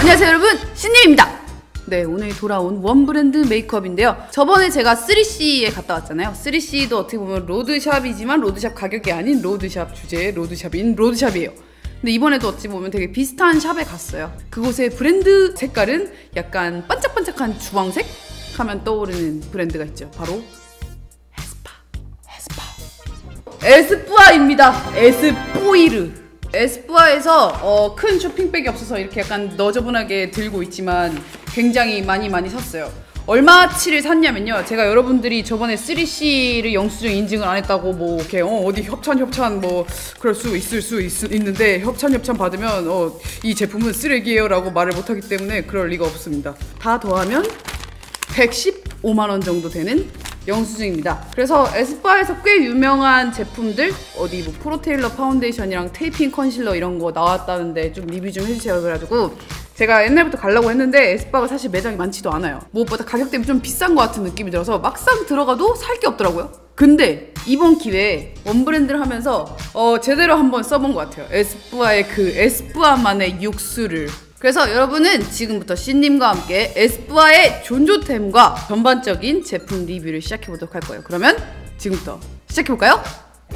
안녕하세요 여러분, 신님입니다. 네, 오늘 돌아온 원브랜드 메이크업인데요. 저번에 제가 3CE에 갔다 왔잖아요. 3CE도 어떻게 보면 로드샵이지만 로드샵 가격이 아닌 로드샵 주제의 로드샵인 로드샵이에요. 근데 이번에도 어찌 보면 되게 비슷한 샵에 갔어요. 그곳의 브랜드 색깔은 약간 반짝반짝한 주황색? 하면 떠오르는 브랜드가 있죠. 바로 에스쁘아입니다. 에스쁘이르. 에스쁘아에서 큰 쇼핑백이 없어서 이렇게 약간 너저분하게 들고 있지만 굉장히 많이 샀어요. 얼마치를 샀냐면요, 제가 여러분들이 저번에 3C를 영수증 인증을 안 했다고 뭐 이렇게 어디 협찬 뭐 그럴 수 있는데 협찬 받으면 이 제품은 쓰레기예요 라고 말을 못하기 때문에 그럴 리가 없습니다. 다 더하면 115만원 정도 되는 영수증입니다. 그래서 에스쁘아에서 꽤 유명한 제품들, 어디 뭐 프로테일러 파운데이션이랑 테이핑 컨실러 이런 거 나왔다는데 좀 리뷰 좀 해주세요. 그래가지고 제가 옛날부터 가려고 했는데 에스쁘아가 사실 매장이 많지도 않아요. 무엇보다 가격 때문에 좀 비싼 것 같은 느낌이 들어서 막상 들어가도 살 게 없더라고요. 근데 이번 기회에 원브랜드를 하면서 제대로 한번 써본 것 같아요. 에스쁘아의 그 에스쁘아만의 육수를. 그래서 여러분은 지금부터 신님과 함께 에스쁘아의 존조템과 전반적인 제품 리뷰를 시작해보도록 할 거예요. 그러면 지금부터 시작해볼까요?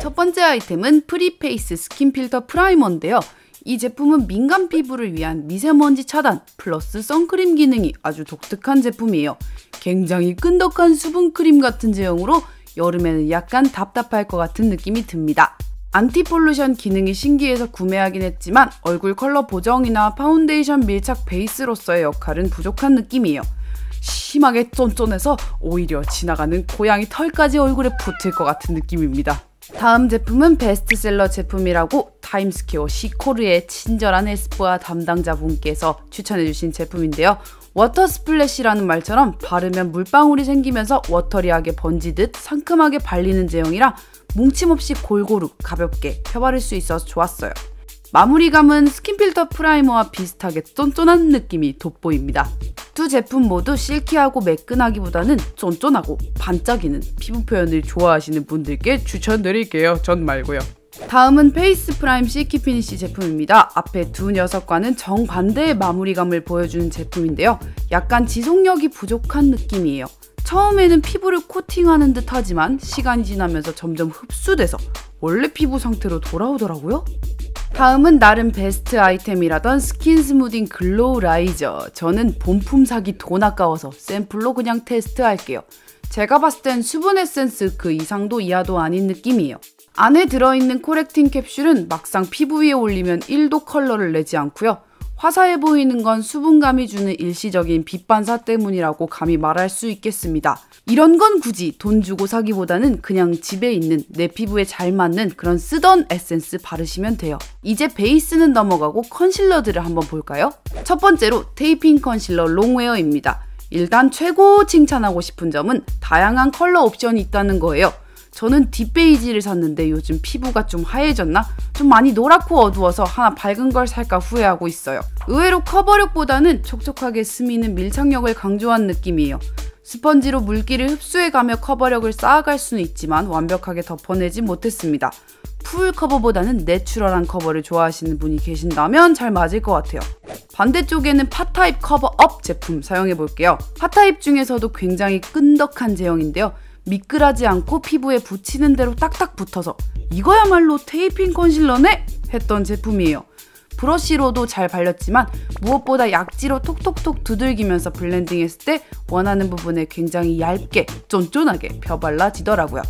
첫 번째 아이템은 프리페이스 스킨 필터 프라이머인데요. 이 제품은 민감 피부를 위한 미세먼지 차단 플러스 선크림 기능이 아주 독특한 제품이에요. 굉장히 끈덕한 수분크림 같은 제형으로 여름에는 약간 답답할 것 같은 느낌이 듭니다. 안티폴루션 기능이 신기해서 구매하긴 했지만 얼굴 컬러 보정이나 파운데이션 밀착 베이스로서의 역할은 부족한 느낌이에요. 심하게 쫀쫀해서 오히려 지나가는 고양이 털까지 얼굴에 붙을 것 같은 느낌입니다. 다음 제품은 베스트셀러 제품이라고 타임스퀘어 시코르의 친절한 에스쁘아 담당자분께서 추천해주신 제품인데요. 워터 스플래시라는 말처럼 바르면 물방울이 생기면서 워터리하게 번지듯 상큼하게 발리는 제형이라 뭉침 없이 골고루 가볍게 펴바를 수 있어서 좋았어요. 마무리감은 스킨필터 프라이머와 비슷하게 쫀쫀한 느낌이 돋보입니다. 두 제품 모두 실키하고 매끈하기보다는 쫀쫀하고 반짝이는 피부 표현을 좋아하시는 분들께 추천드릴게요. 전 말고요. 다음은 페이스 프라임 실키 피니쉬 제품입니다. 앞에 두 녀석과는 정반대의 마무리감을 보여주는 제품인데요. 약간 지속력이 부족한 느낌이에요. 처음에는 피부를 코팅하는 듯 하지만 시간이 지나면서 점점 흡수돼서 원래 피부 상태로 돌아오더라고요. 다음은 나름 베스트 아이템이라던 스킨 스무딩 글로우 라이저. 저는 본품 사기 돈 아까워서 샘플로 그냥 테스트할게요. 제가 봤을 땐 수분 에센스 그 이상도 이하도 아닌 느낌이에요. 안에 들어있는 코렉팅 캡슐은 막상 피부 위에 올리면 1도 컬러를 내지 않고요. 화사해 보이는 건 수분감이 주는 일시적인 빛 반사 때문이라고 감히 말할 수 있겠습니다. 이런 건 굳이 돈 주고 사기보다는 그냥 집에 있는 내 피부에 잘 맞는 그런 쓰던 에센스 바르시면 돼요. 이제 베이스는 넘어가고 컨실러들을 한번 볼까요? 첫 번째로 테이핑 컨실러 롱웨어입니다. 일단 최고 칭찬하고 싶은 점은 다양한 컬러 옵션이 있다는 거예요. 저는 딥베이지를 샀는데 요즘 피부가 좀 하얘졌나? 좀 많이 노랗고 어두워서 하나 밝은 걸 살까 후회하고 있어요. 의외로 커버력보다는 촉촉하게 스미는 밀착력을 강조한 느낌이에요. 스펀지로 물기를 흡수해가며 커버력을 쌓아갈 수는 있지만 완벽하게 덮어내지 못했습니다. 풀 커버보다는 내추럴한 커버를 좋아하시는 분이 계신다면 잘 맞을 것 같아요. 반대쪽에는 팟타입 커버업 제품 사용해볼게요. 팟타입 중에서도 굉장히 끈덕한 제형인데요. 미끌하지 않고 피부에 붙이는 대로 딱딱 붙어서 이거야말로 테이핑 컨실러네? 했던 제품이에요. 브러쉬로도 잘 발렸지만 무엇보다 약지로 톡톡톡 두들기면서 블렌딩했을 때 원하는 부분에 굉장히 얇게 쫀쫀하게 펴발라지더라고요.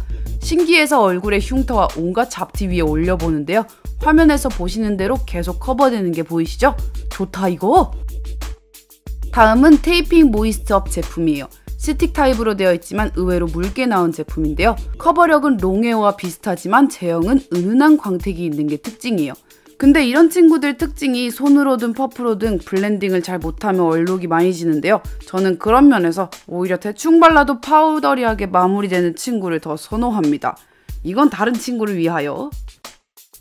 신기해서 얼굴에 흉터와 온갖 잡티 위에 올려보는데요. 화면에서 보시는 대로 계속 커버되는 게 보이시죠? 좋다 이거! 다음은 테이핑 모이스트업 제품이에요. 스틱 타입으로 되어 있지만 의외로 묽게 나온 제품인데요. 커버력은 롱웨어와 비슷하지만 제형은 은은한 광택이 있는 게 특징이에요. 근데 이런 친구들 특징이 손으로든 퍼프로든 블렌딩을 잘 못하면 얼룩이 많이 지는데요. 저는 그런 면에서 오히려 대충 발라도 파우더리하게 마무리되는 친구를 더 선호합니다. 이건 다른 친구를 위하여.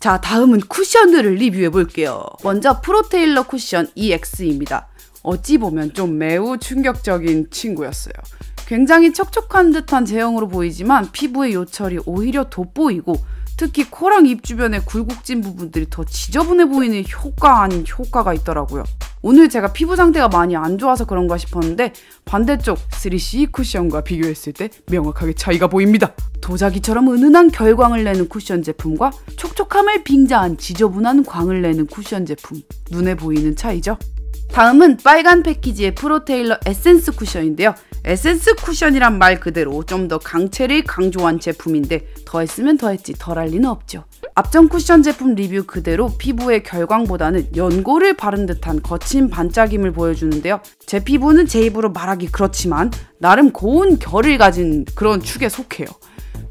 자, 다음은 쿠션들을 리뷰해볼게요. 먼저 프로테일러 쿠션 EX입니다. 어찌 보면 좀 매우 충격적인 친구였어요. 굉장히 촉촉한 듯한 제형으로 보이지만 피부의 요철이 오히려 돋보이고 특히 코랑 입 주변의 굴곡진 부분들이 더 지저분해 보이는 효과 아닌 효과가 있더라고요. 오늘 제가 피부 상태가 많이 안 좋아서 그런가 싶었는데 반대쪽 3CE 쿠션과 비교했을 때 명확하게 차이가 보입니다. 도자기처럼 은은한 결광을 내는 쿠션 제품과 촉촉함을 빙자한 지저분한 광을 내는 쿠션 제품, 눈에 보이는 차이죠. 다음은 빨간 패키지의 프로테일러 에센스 쿠션인데요. 에센스 쿠션이란 말 그대로 좀 더 강체를 강조한 제품인데 더했으면 더했지 덜할 리는 없죠. 앞전 쿠션 제품 리뷰 그대로 피부에 결광보다는 연고를 바른 듯한 거친 반짝임을 보여주는데요. 제 피부는 제 입으로 말하기 그렇지만 나름 고운 결을 가진 그런 축에 속해요.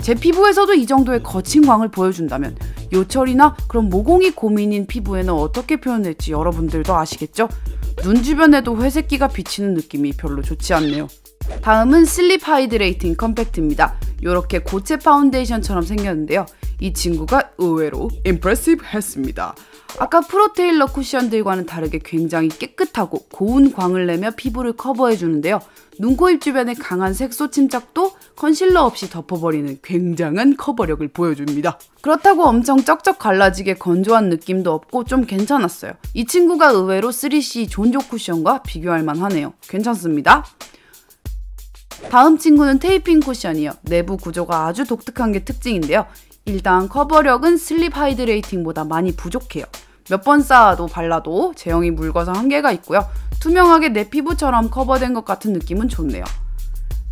제 피부에서도 이 정도의 거친 광을 보여준다면 요철이나 그런 모공이 고민인 피부에는 어떻게 표현될지 여러분들도 아시겠죠? 눈 주변에도 회색기가 비치는 느낌이 별로 좋지 않네요. 다음은 슬립 하이드레이팅 컴팩트입니다. 이렇게 고체 파운데이션처럼 생겼는데요. 이 친구가 의외로 임프레시브 했습니다. 아까 프로테일러 쿠션들과는 다르게 굉장히 깨끗하고 고운 광을 내며 피부를 커버해주는데요. 눈, 코, 입 주변의 강한 색소 침착도 컨실러 없이 덮어버리는 굉장한 커버력을 보여줍니다. 그렇다고 엄청 쩍쩍 갈라지게 건조한 느낌도 없고 좀 괜찮았어요. 이 친구가 의외로 3CE 존조 쿠션과 비교할 만하네요. 괜찮습니다. 다음 친구는 테이핑 쿠션이요. 내부 구조가 아주 독특한 게 특징인데요. 일단 커버력은 슬립 하이드레이팅보다 많이 부족해요. 몇 번 쌓아도 발라도 제형이 묽어서 한계가 있고요. 투명하게 내 피부처럼 커버된 것 같은 느낌은 좋네요.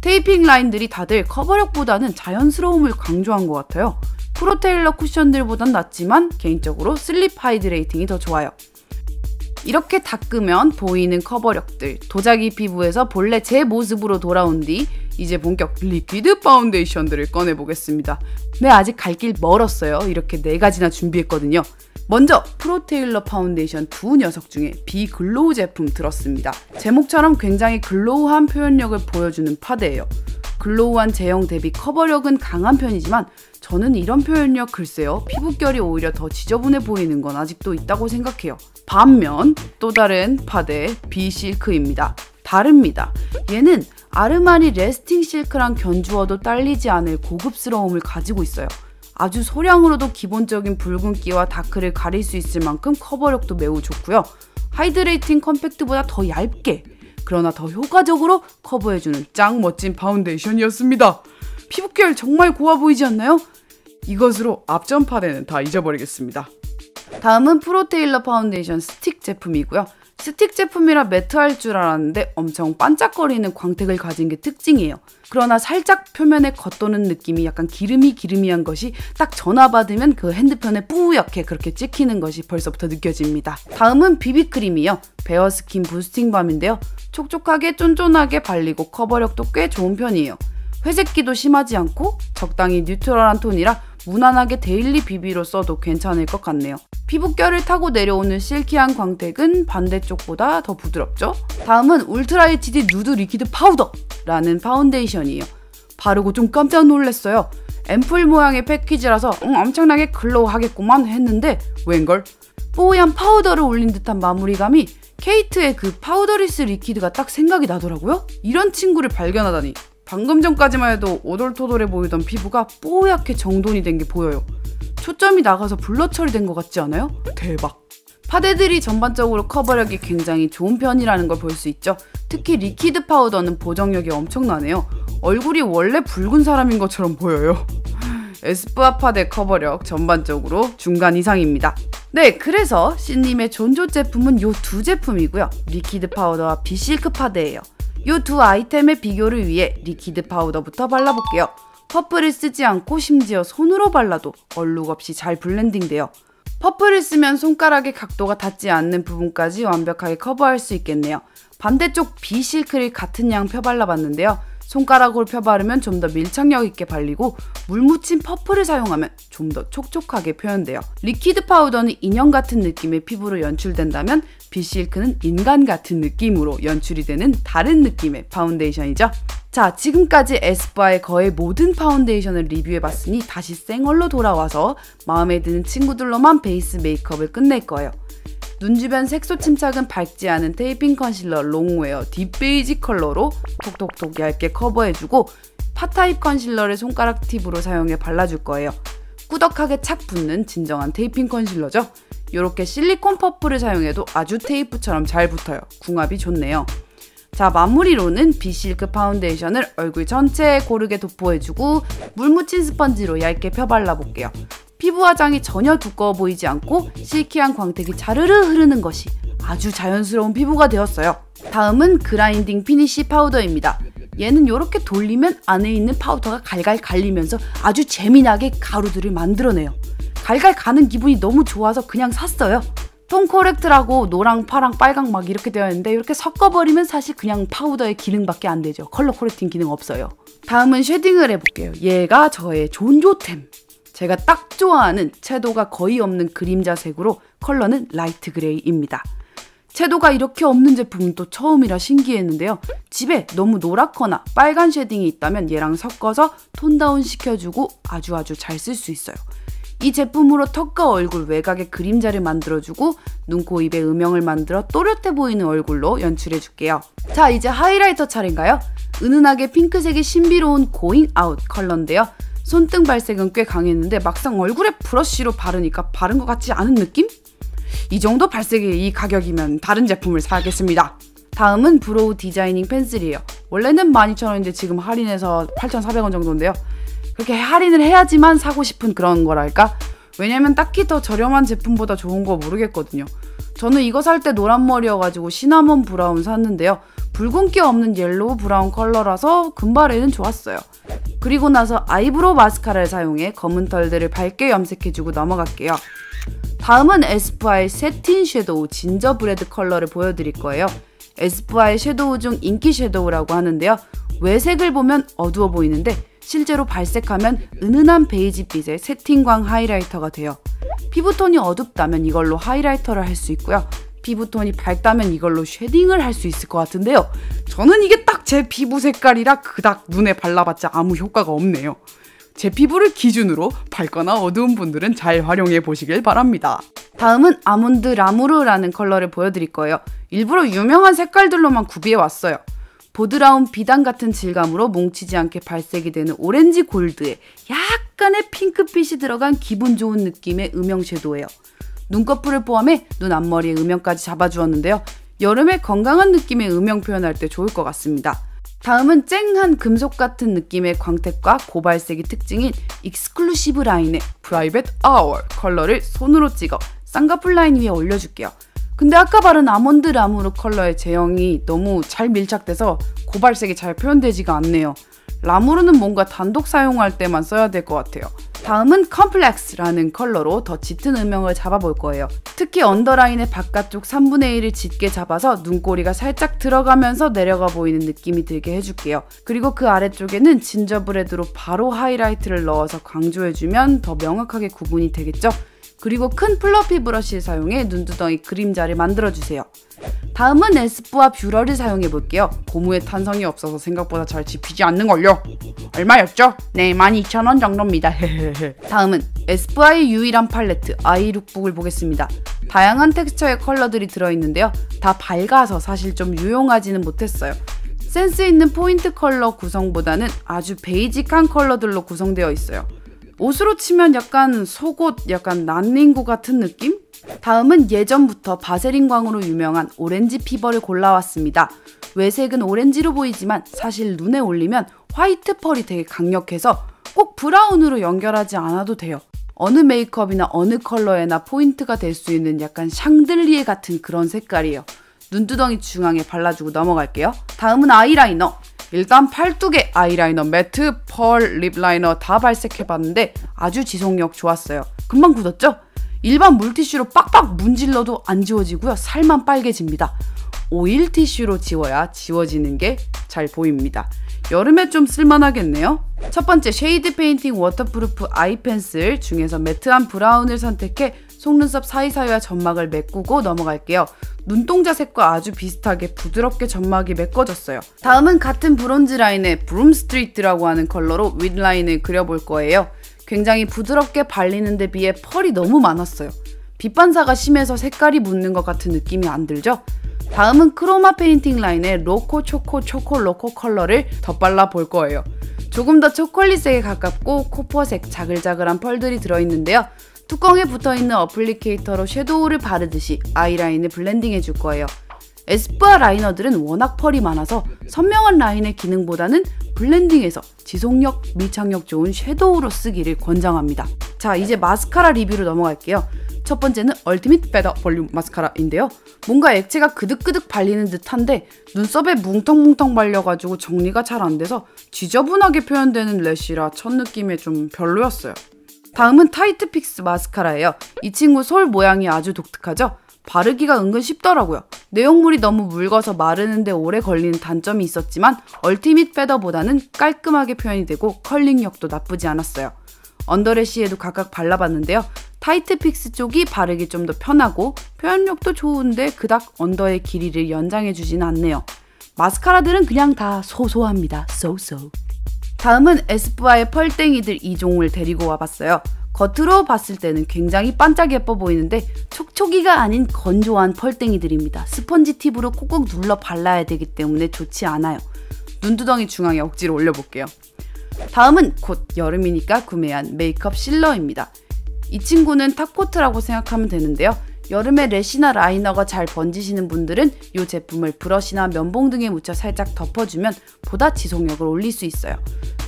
테이핑 라인들이 다들 커버력보다는 자연스러움을 강조한 것 같아요. 프로테일러 쿠션들보단 낫지만 개인적으로 슬립 하이드레이팅이 더 좋아요. 이렇게 닦으면 보이는 커버력들, 도자기 피부에서 본래 제 모습으로 돌아온 뒤 이제 본격 리퀴드 파운데이션들을 꺼내보겠습니다. 네, 아직 갈 길 멀었어요. 이렇게 4가지나 준비했거든요. 먼저 프로테일러 파운데이션 두 녀석 중에 비글로우 제품 들었습니다. 제목처럼 굉장히 글로우한 표현력을 보여주는 파데예요. 글로우한 제형 대비 커버력은 강한 편이지만 저는 이런 표현력 글쎄요. 피부결이 오히려 더 지저분해 보이는 건 아직도 있다고 생각해요. 반면 또 다른 파데 비실크입니다. 다릅니다. 얘는 아르마니 레스팅 실크랑 견주어도 딸리지 않을 고급스러움을 가지고 있어요. 아주 소량으로도 기본적인 붉은기와 다크를 가릴 수 있을 만큼 커버력도 매우 좋고요. 하이드레이팅 컴팩트보다 더 얇게 그러나 더 효과적으로 커버해주는 짱 멋진 파운데이션이었습니다. 피부결 정말 고와 보이지 않나요? 이것으로 앞전 파데는 다 잊어버리겠습니다. 다음은 프로테일러 파운데이션 스틱 제품이고요. 스틱 제품이라 매트할 줄 알았는데 엄청 반짝거리는 광택을 가진 게 특징이에요. 그러나 살짝 표면에 겉도는 느낌이 약간 기름이한 것이 딱 전화 받으면 그 핸드폰에 뿌옇게 그렇게 찍히는 것이 벌써부터 느껴집니다. 다음은 비비크림이요. 베어스킨 부스팅 밤인데요. 촉촉하게 쫀쫀하게 발리고 커버력도 꽤 좋은 편이에요. 회색기도 심하지 않고 적당히 뉴트럴한 톤이라 무난하게 데일리 비비로 써도 괜찮을 것 같네요. 피부결을 타고 내려오는 실키한 광택은 반대쪽보다 더 부드럽죠? 다음은 울트라 HD 누드 리퀴드 파우더라는 파운데이션이에요. 바르고 좀 깜짝 놀랐어요. 앰플 모양의 패키지라서 엄청나게 글로우하겠구만 했는데 웬걸? 뽀얀 파우더를 올린 듯한 마무리감이 케이트의 그 파우더리스 리퀴드가 딱 생각이 나더라고요. 이런 친구를 발견하다니. 방금 전까지만 해도 오돌토돌해 보이던 피부가 뽀얗게 정돈이 된 게 보여요. 초점이 나가서 블러 처리된 것 같지 않아요? 대박! 파데들이 전반적으로 커버력이 굉장히 좋은 편이라는 걸 볼 수 있죠. 특히 리퀴드 파우더는 보정력이 엄청나네요. 얼굴이 원래 붉은 사람인 것처럼 보여요. 에스쁘아 파데 커버력 전반적으로 중간 이상입니다. 네, 그래서 씨님의 존조 제품은 요 두 제품이고요. 리퀴드 파우더와 비실크 파데예요. 이 두 아이템의 비교를 위해 리퀴드 파우더부터 발라볼게요. 퍼프를 쓰지 않고 심지어 손으로 발라도 얼룩 없이 잘 블렌딩돼요. 퍼프를 쓰면 손가락의 각도가 닿지 않는 부분까지 완벽하게 커버할 수 있겠네요. 반대쪽 비실크를 같은 양 펴발라봤는데요. 손가락으로 펴바르면 좀 더 밀착력 있게 발리고 물 묻힌 퍼프를 사용하면 좀 더 촉촉하게 표현돼요. 리퀴드 파우더는 인형 같은 느낌의 피부로 연출된다면 비실크는 인간 같은 느낌으로 연출이 되는 다른 느낌의 파운데이션이죠. 자, 지금까지 에스쁘아의 거의 모든 파운데이션을 리뷰해봤으니 다시 생얼로 돌아와서 마음에 드는 친구들로만 베이스 메이크업을 끝낼 거예요. 눈 주변 색소 침착은 밝지 않은 테이핑 컨실러 롱웨어 딥 베이지 컬러로 톡톡톡 얇게 커버해주고 파 타입 컨실러를 손가락 팁으로 사용해 발라줄 거예요. 꾸덕하게 착 붙는 진정한 테이핑 컨실러죠. 이렇게 실리콘 퍼프를 사용해도 아주 테이프처럼 잘 붙어요. 궁합이 좋네요. 자, 마무리로는 비실크 파운데이션을 얼굴 전체에 고르게 도포해주고 물 묻힌 스펀지로 얇게 펴발라볼게요. 피부 화장이 전혀 두꺼워 보이지 않고 실키한 광택이 자르르 흐르는 것이 아주 자연스러운 피부가 되었어요. 다음은 그라인딩 피니쉬 파우더입니다. 얘는 이렇게 돌리면 안에 있는 파우더가 갈갈 갈리면서 아주 재미나게 가루들을 만들어내요. 갈갈 가는 기분이 너무 좋아서 그냥 샀어요. 톤 코렉트라고 노랑, 파랑, 빨강 막 이렇게 되어 있는데 이렇게 섞어버리면 사실 그냥 파우더의 기능밖에 안 되죠. 컬러 코렉팅 기능 없어요. 다음은 쉐딩을 해볼게요. 얘가 저의 존조템. 제가 딱 좋아하는 채도가 거의 없는 그림자색으로 컬러는 라이트 그레이입니다. 채도가 이렇게 없는 제품은 또 처음이라 신기했는데요. 집에 너무 노랗거나 빨간 쉐딩이 있다면 얘랑 섞어서 톤 다운 시켜주고 아주 잘 쓸 수 있어요. 이 제품으로 턱과 얼굴 외곽에 그림자를 만들어주고 눈, 코, 입에 음영을 만들어 또렷해 보이는 얼굴로 연출해줄게요. 자, 이제 하이라이터 차례인가요? 은은하게 핑크색의 신비로운 고잉 아웃 컬러인데요. 손등 발색은 꽤 강했는데 막상 얼굴에 브러쉬로 바르니까 바른 것 같지 않은 느낌? 이 정도 발색의 이 가격이면 다른 제품을 사겠습니다. 다음은 브로우 디자이닝 펜슬이에요. 원래는 12,000원인데 지금 할인해서 8,400원 정도인데요. 그렇게 할인을 해야지만 사고 싶은 그런 거랄까? 왜냐면 딱히 더 저렴한 제품보다 좋은 거 모르겠거든요. 저는 이거 살 때 노란 머리여가지고 시나몬 브라운 샀는데요. 붉은기 없는 옐로우 브라운 컬러라서 금발에는 좋았어요. 그리고 나서 아이브로우 마스카라를 사용해 검은 털들을 밝게 염색해주고 넘어갈게요. 다음은 에스쁘아의 세틴 섀도우 진저브레드 컬러를 보여드릴 거예요. 에스쁘아의 섀도우 중 인기 섀도우라고 하는데요. 외색을 보면 어두워 보이는데 실제로 발색하면 은은한 베이지빛의 세틴광 하이라이터가 돼요. 피부톤이 어둡다면 이걸로 하이라이터를 할 수 있고요. 피부톤이 밝다면 이걸로 쉐딩을 할 수 있을 것 같은데요. 저는 이게 딱 제 피부 색깔이라 그닥 눈에 발라봤자 아무 효과가 없네요. 제 피부를 기준으로 밝거나 어두운 분들은 잘 활용해 보시길 바랍니다. 다음은 아몬드 라무르라는 컬러를 보여드릴 거예요. 일부러 유명한 색깔들로만 구비해 왔어요. 보드라운 비단 같은 질감으로 뭉치지 않게 발색이 되는 오렌지 골드에 약간의 핑크빛이 들어간 기분 좋은 느낌의 음영 섀도우예요. 눈꺼풀을 포함해 눈 앞머리에 음영까지 잡아주었는데요. 여름에 건강한 느낌의 음영 표현할 때 좋을 것 같습니다. 다음은 쨍한 금속 같은 느낌의 광택과 고발색이 특징인 익스클루시브 라인의 프라이빗 아워 컬러를 손으로 찍어 쌍꺼풀 라인 위에 올려줄게요. 근데 아까 바른 아몬드 라무르 컬러의 제형이 너무 잘 밀착돼서 고발색이 잘 표현되지가 않네요. 라무르는 뭔가 단독 사용할 때만 써야 될 것 같아요. 다음은 컴플렉스라는 컬러로 더 짙은 음영을 잡아볼 거예요. 특히 언더라인의 바깥쪽 3분의 1을 짙게 잡아서 눈꼬리가 살짝 들어가면서 내려가 보이는 느낌이 들게 해줄게요. 그리고 그 아래쪽에는 진저브레드로 바로 하이라이트를 넣어서 강조해주면 더 명확하게 구분이 되겠죠? 그리고 큰 플러피 브러쉬를 사용해 눈두덩이 그림자를 만들어주세요. 다음은 에스쁘아 뷰러를 사용해볼게요. 고무에 탄성이 없어서 생각보다 잘 집히지 않는걸요. 얼마였죠? 네, 12,000원 정도입니다. 다음은 에스쁘아의 유일한 팔레트 아이룩북을 보겠습니다. 다양한 텍스처의 컬러들이 들어있는데요. 다 밝아서 사실 좀 유용하지는 못했어요. 센스 있는 포인트 컬러 구성보다는 아주 베이직한 컬러들로 구성되어 있어요. 옷으로 치면 약간 속옷, 약간 난닝구 같은 느낌? 다음은 예전부터 바세린광으로 유명한 오렌지 피버를 골라왔습니다. 외색은 오렌지로 보이지만 사실 눈에 올리면 화이트 펄이 되게 강력해서 꼭 브라운으로 연결하지 않아도 돼요. 어느 메이크업이나 어느 컬러에나 포인트가 될 수 있는 약간 샹들리에 같은 그런 색깔이에요. 눈두덩이 중앙에 발라주고 넘어갈게요. 다음은 아이라이너. 일단 팔뚝에 아이라이너, 매트, 펄, 립라이너 다 발색해봤는데 아주 지속력 좋았어요. 금방 굳었죠? 일반 물티슈로 빡빡 문질러도 안 지워지고요. 살만 빨개집니다. 오일 티슈로 지워야 지워지는 게 잘 보입니다. 여름에 좀 쓸만하겠네요. 첫 번째 쉐이드 페인팅 워터프루프 아이 펜슬 중에서 매트한 브라운을 선택해 속눈썹 사이사이와 점막을 메꾸고 넘어갈게요. 눈동자 색과 아주 비슷하게 부드럽게 점막이 메꿔졌어요. 다음은 같은 브론즈 라인의 브룸 스트리트라고 하는 컬러로 윗라인을 그려볼 거예요. 굉장히 부드럽게 발리는 데 비해 펄이 너무 많았어요. 빛 반사가 심해서 색깔이 묻는 것 같은 느낌이 안 들죠? 다음은 크로마 페인팅 라인의 로코 초코 초코 로코 컬러를 덧발라 볼 거예요. 조금 더 초콜릿색에 가깝고 코퍼색 자글자글한 펄들이 들어있는데요. 뚜껑에 붙어있는 어플리케이터로 섀도우를 바르듯이 아이라인을 블렌딩 해줄 거예요. 에스쁘아 라이너들은 워낙 펄이 많아서 선명한 라인의 기능보다는 블렌딩해서 지속력, 밀착력 좋은 섀도우로 쓰기를 권장합니다. 자, 이제 마스카라 리뷰로 넘어갈게요. 첫 번째는 얼티밋 베더 볼륨 마스카라인데요. 뭔가 액체가 그득그득 발리는 듯한데 눈썹에 뭉텅뭉텅 발려가지고 정리가 잘 안 돼서 지저분하게 표현되는 래쉬라 첫 느낌에 좀 별로였어요. 다음은 타이트 픽스 마스카라예요. 이 친구 솔 모양이 아주 독특하죠? 바르기가 은근 쉽더라고요. 내용물이 너무 묽어서 마르는데 오래 걸리는 단점이 있었지만 얼티밋 베더보다는 깔끔하게 표현이 되고 컬링력도 나쁘지 않았어요. 언더래쉬에도 각각 발라봤는데요. 타이트 픽스 쪽이 바르기 좀 더 편하고 표현력도 좋은데 그닥 언더의 길이를 연장해주지는 않네요. 마스카라들은 그냥 다 소소합니다. So. 다음은 에스쁘아의 펄땡이들 2종을 데리고 와봤어요. 겉으로 봤을 때는 굉장히 반짝 예뻐 보이는데 촉촉이가 아닌 건조한 펄땡이들입니다. 스펀지 팁으로 콕콕 눌러 발라야 되기 때문에 좋지 않아요. 눈두덩이 중앙에 억지로 올려볼게요. 다음은 곧 여름이니까 구매한 메이크업 실러입니다. 이 친구는 탑코트라고 생각하면 되는데요. 여름에 래쉬나 라이너가 잘 번지시는 분들은 이 제품을 브러쉬나 면봉 등에 묻혀 살짝 덮어주면 보다 지속력을 올릴 수 있어요.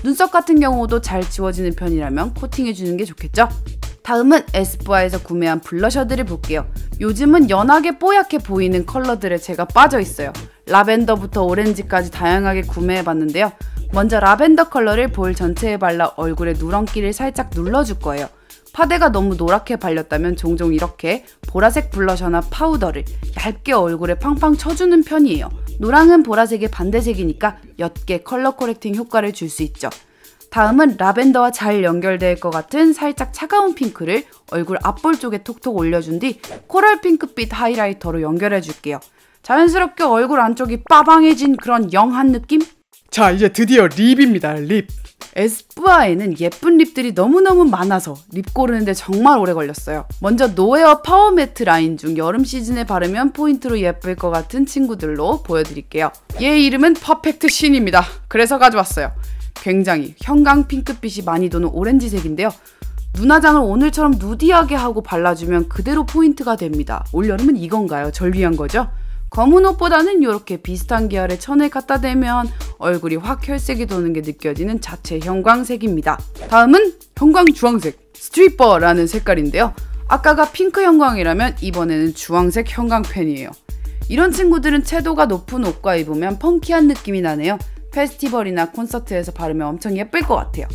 눈썹 같은 경우도 잘 지워지는 편이라면 코팅해주는 게 좋겠죠? 다음은 에스쁘아에서 구매한 블러셔들을 볼게요. 요즘은 연하게 뽀얗게 보이는 컬러들에 제가 빠져있어요. 라벤더부터 오렌지까지 다양하게 구매해봤는데요. 먼저 라벤더 컬러를 볼 전체에 발라 얼굴에 누런기를 살짝 눌러줄 거예요. 파데가 너무 노랗게 발렸다면 종종 이렇게 보라색 블러셔나 파우더를 얇게 얼굴에 팡팡 쳐주는 편이에요. 노랑은 보라색의 반대색이니까 옅게 컬러 코렉팅 효과를 줄 수 있죠. 다음은 라벤더와 잘 연결될 것 같은 살짝 차가운 핑크를 얼굴 앞볼 쪽에 톡톡 올려준 뒤 코랄 핑크빛 하이라이터로 연결해줄게요. 자연스럽게 얼굴 안쪽이 빠방해진 그런 영한 느낌? 자, 이제 드디어 립입니다. 립. 에스쁘아에는 예쁜 립들이 너무너무 많아서 립 고르는데 정말 오래 걸렸어요. 먼저 노에어 파워 매트 라인 중 여름 시즌에 바르면 포인트로 예쁠 것 같은 친구들로 보여드릴게요. 얘 이름은 퍼펙트 신입니다. 그래서 가져왔어요. 굉장히 형광 핑크빛이 많이 도는 오렌지색인데요. 눈화장을 오늘처럼 누디하게 하고 발라주면 그대로 포인트가 됩니다. 올여름은 이건가요? 절 위한 거죠? 검은 옷보다는 이렇게 비슷한 계열의 천을 갖다 대면 얼굴이 확 혈색이 도는 게 느껴지는 자체 형광색입니다. 다음은 형광 주황색 스트리퍼라는 색깔인데요. 아까가 핑크 형광이라면 이번에는 주황색 형광펜이에요. 이런 친구들은 채도가 높은 옷과 입으면 펑키한 느낌이 나네요. 페스티벌이나 콘서트에서 바르면 엄청 예쁠 것 같아요.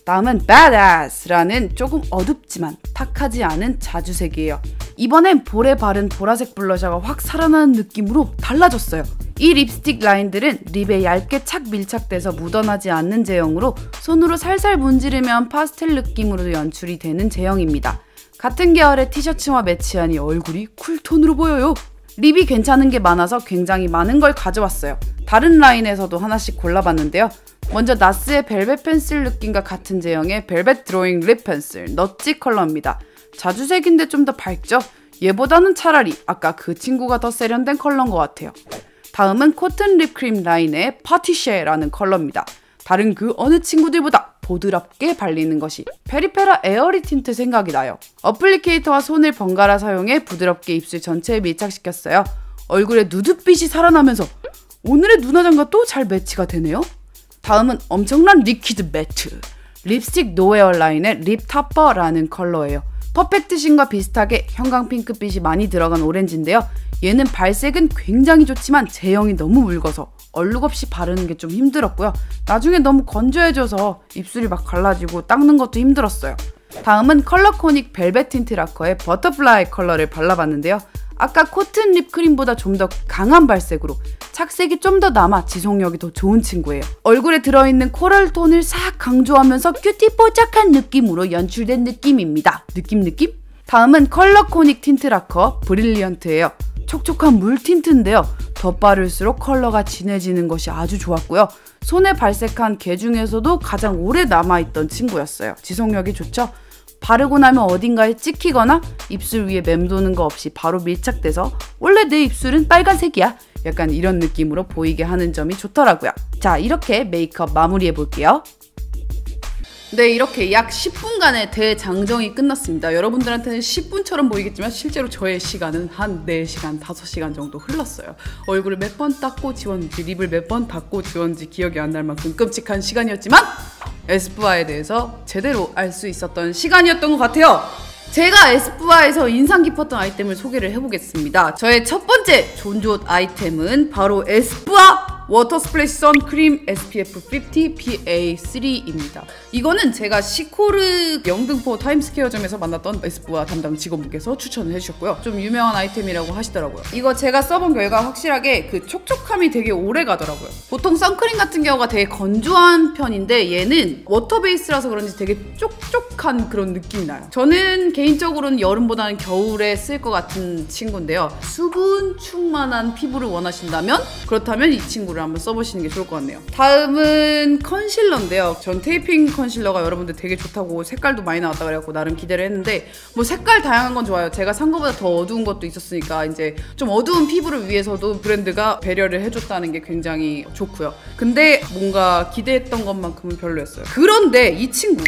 다음은 Badass라는 조금 어둡지만 탁하지 않은 자주색이에요. 이번엔 볼에 바른 보라색 블러셔가 확 살아나는 느낌으로 달라졌어요. 이 립스틱 라인들은 립에 얇게 착 밀착돼서 묻어나지 않는 제형으로 손으로 살살 문지르면 파스텔 느낌으로 연출이 되는 제형입니다. 같은 계열의 티셔츠와 매치하니 얼굴이 쿨톤으로 보여요. 립이 괜찮은 게 많아서 굉장히 많은 걸 가져왔어요. 다른 라인에서도 하나씩 골라봤는데요. 먼저 나스의 벨벳 펜슬 느낌과 같은 제형의 벨벳 드로잉 립 펜슬 너찌 컬러입니다. 자주색인데 좀 더 밝죠? 얘보다는 차라리 아까 그 친구가 더 세련된 컬러인 것 같아요. 다음은 코튼 립크림 라인의 파티쉐라는 컬러입니다. 다른 그 어느 친구들보다 보드랍게 발리는 것이 페리페라 에어리 틴트 생각이 나요. 어플리케이터와 손을 번갈아 사용해 부드럽게 입술 전체에 밀착시켰어요. 얼굴에 누드빛이 살아나면서 오늘의 눈화장과 또 잘 매치가 되네요. 다음은 엄청난 리퀴드 매트 립스틱 노웨어 라인의 립 탑퍼라는 컬러예요. 퍼펙트 신과 비슷하게 형광 핑크빛이 많이 들어간 오렌지인데요. 얘는 발색은 굉장히 좋지만 제형이 너무 묽어서 얼룩 없이 바르는 게 좀 힘들었고요. 나중에 너무 건조해져서 입술이 막 갈라지고 닦는 것도 힘들었어요. 다음은 컬러코닉 벨벳 틴트 라커의 버터플라이 컬러를 발라봤는데요. 아까 코튼 립크림보다 좀 더 강한 발색으로 착색이 좀 더 남아 지속력이 더 좋은 친구예요. 얼굴에 들어있는 코랄 톤을 싹 강조하면서 큐티 뽀짝한 느낌으로 연출된 느낌입니다. 느낌? 다음은 컬러코닉 틴트 라커 브릴리언트예요. 촉촉한 물 틴트인데요. 덧바를수록 컬러가 진해지는 것이 아주 좋았고요. 손에 발색한 개 중에서도 가장 오래 남아있던 친구였어요. 지속력이 좋죠? 바르고 나면 어딘가에 찍히거나 입술 위에 맴도는 거 없이 바로 밀착돼서 원래 내 입술은 빨간색이야 약간 이런 느낌으로 보이게 하는 점이 좋더라고요. 자, 이렇게 메이크업 마무리해 볼게요. 네, 이렇게 약 10분간의 대장정이 끝났습니다. 여러분들한테는 10분처럼 보이겠지만 실제로 저의 시간은 한 4시간, 5시간 정도 흘렀어요. 얼굴을 몇 번 닦고 지웠는지, 립을 몇 번 닦고 지웠는지 기억이 안 날 만큼 끔찍한 시간이었지만 에스쁘아에 대해서 제대로 알 수 있었던 시간이었던 것 같아요. 제가 에스쁘아에서 인상 깊었던 아이템을 소개를 해보겠습니다. 저의 첫 번째 존존 아이템은 바로 에스쁘아 워터 스플래시 선크림 SPF 50 PA3입니다. 이거는 제가 시코르 영등포 타임스퀘어점에서 만났던 에스쁘아 담당 직원분께서 추천을 해주셨고요. 좀 유명한 아이템이라고 하시더라고요. 이거 제가 써본 결과 확실하게 그 촉촉함이 되게 오래 가더라고요. 보통 선크림 같은 경우가 되게 건조한 편인데 얘는 워터 베이스라서 그런지 되게 촉촉한 그런 느낌이 나요. 저는 개인적으로는 여름보다는 겨울에 쓸 것 같은 친구인데요. 수분 충만한 피부를 원하신다면 그렇다면 이 친구를 한번 써보시는 게 좋을 것 같네요. 다음은 컨실러인데요. 전 테이핑 컨실러가 여러분들 되게 좋다고 색깔도 많이 나왔다 그래갖고 나름 기대를 했는데 뭐 색깔 다양한 건 좋아요. 제가 산 거보다 더 어두운 것도 있었으니까 이제 좀 어두운 피부를 위해서도 브랜드가 배려를 해줬다는 게 굉장히 좋고요. 근데 뭔가 기대했던 것만큼은 별로였어요. 그런데 이 친구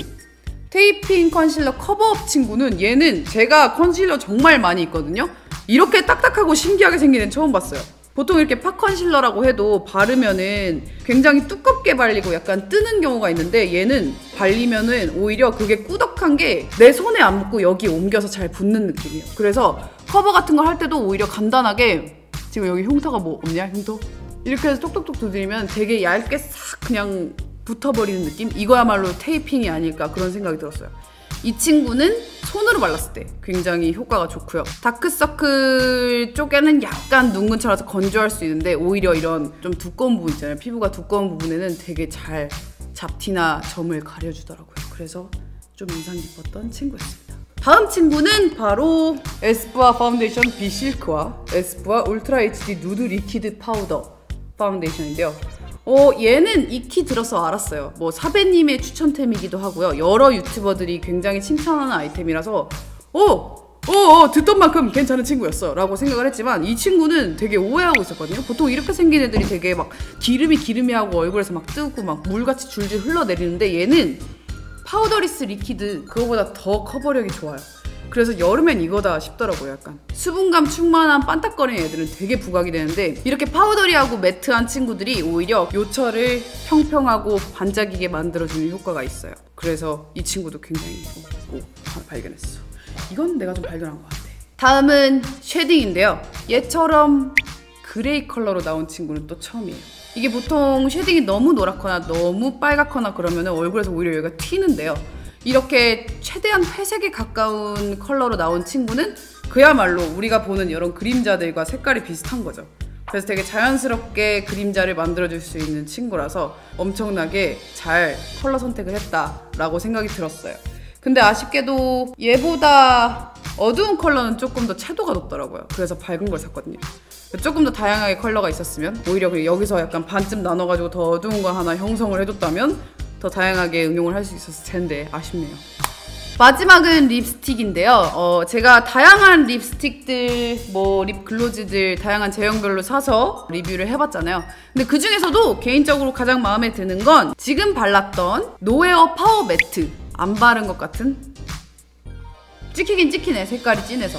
테이핑 컨실러 커버업 친구는 얘는 제가 컨실러 정말 많이 있거든요. 이렇게 딱딱하고 신기하게 생긴 애는 처음 봤어요. 보통 이렇게 팍 컨실러라고 해도 바르면은 굉장히 두껍게 발리고 약간 뜨는 경우가 있는데 얘는 발리면은 오히려 그게 꾸덕한 게 내 손에 안 묻고 여기 옮겨서 잘 붙는 느낌이에요. 그래서 커버 같은 걸 할 때도 오히려 간단하게 지금 여기 흉터가 뭐 없냐? 흉터? 이렇게 해서 톡톡톡 두드리면 되게 얇게 싹 그냥 붙어버리는 느낌? 이거야말로 테이핑이 아닐까 그런 생각이 들었어요. 이 친구는 손으로 발랐을 때 굉장히 효과가 좋고요. 다크서클 쪽에는 약간 눈근처라서 건조할 수 있는데 오히려 이런 좀 두꺼운 부분 있잖아요. 피부가 두꺼운 부분에는 되게 잘 잡티나 점을 가려주더라고요. 그래서 좀 인상 깊었던 친구였습니다. 다음 친구는 바로 에스쁘아 파운데이션 비실크와 에스쁘아 울트라 HD 누드 리퀴드 파우더 파운데이션인데요. 얘는 익히 들어서 알았어요. 뭐 사배님의 추천템이기도 하고요. 여러 유튜버들이 굉장히 칭찬하는 아이템이라서 듣던 만큼 괜찮은 친구였어 라고 생각을 했지만 이 친구는 되게 오해하고 있었거든요. 보통 이렇게 생긴 애들이 되게 막 기름이하고 얼굴에서 막 뜨고 막 물같이 줄줄 흘러내리는데 얘는 파우더리스 리퀴드 그거보다 더 커버력이 좋아요. 그래서 여름엔 이거다 싶더라고요. 약간 수분감 충만한 반딱거리는 애들은 되게 부각이 되는데 이렇게 파우더리하고 매트한 친구들이 오히려 요철을 평평하고 반짝이게 만들어주는 효과가 있어요. 그래서 이 친구도 굉장히 발견했어. 이건 내가 좀 발견한 것 같아. 다음은 쉐딩인데요. 얘처럼 그레이 컬러로 나온 친구는 또 처음이에요. 이게 보통 쉐딩이 너무 노랗거나 너무 빨갛거나 그러면 얼굴에서 오히려 얘가 튀는데요. 이렇게 최대한 회색에 가까운 컬러로 나온 친구는 그야말로 우리가 보는 이런 그림자들과 색깔이 비슷한 거죠. 그래서 되게 자연스럽게 그림자를 만들어줄 수 있는 친구라서 엄청나게 잘 컬러 선택을 했다라고 생각이 들었어요. 근데 아쉽게도 얘보다 어두운 컬러는 조금 더 채도가 높더라고요. 그래서 밝은 걸 샀거든요. 조금 더 다양하게 컬러가 있었으면 오히려 여기서 약간 반쯤 나눠가지고 더 어두운 거 하나 형성을 해줬다면 더 다양하게 응용을 할 수 있었을 텐데 아쉽네요. 마지막은 립스틱인데요. 제가 다양한 립스틱들, 뭐 립글로즈들 다양한 제형별로 사서 리뷰를 해봤잖아요. 근데 그 중에서도 개인적으로 가장 마음에 드는 건 지금 발랐던 노웨어 파워 매트. 안 바른 것 같은? 찍히긴 찍히네. 색깔이 진해서.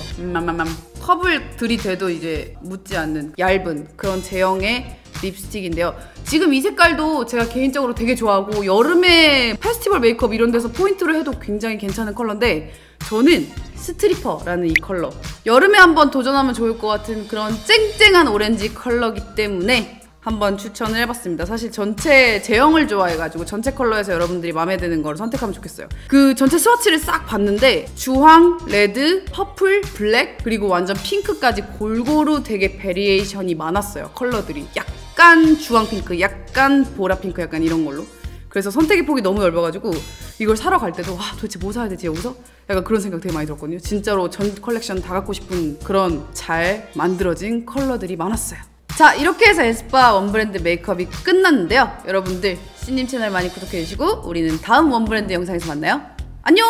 컵을 들이대도 이제 묻지 않는 얇은 그런 제형의 립스틱인데요. 지금 이 색깔도 제가 개인적으로 되게 좋아하고 여름에 페스티벌 메이크업 이런 데서 포인트로 해도 굉장히 괜찮은 컬러인데 저는 스트리퍼라는 이 컬러 여름에 한번 도전하면 좋을 것 같은 그런 쨍쨍한 오렌지 컬러기 때문에 한번 추천을 해봤습니다. 사실 전체 제형을 좋아해가지고 전체 컬러에서 여러분들이 마음에 드는 걸 선택하면 좋겠어요. 그 전체 스와치를 싹 봤는데 주황, 레드, 퍼플, 블랙 그리고 완전 핑크까지 골고루 되게 베리에이션이 많았어요. 컬러들이 약간 주황 핑크, 약간 보라 핑크 약간 이런 걸로. 그래서 선택의 폭이 너무 넓어가지고 이걸 사러 갈 때도 도대체 뭐 사야 되지 여기서? 약간 그런 생각 되게 많이 들었거든요. 진짜로 전 컬렉션 다 갖고 싶은 그런 잘 만들어진 컬러들이 많았어요. 자, 이렇게 해서 에스쁘아 원브랜드 메이크업이 끝났는데요. 여러분들 씨님 채널 많이 구독해주시고 우리는 다음 원브랜드 영상에서 만나요. 안녕!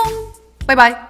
바이바이!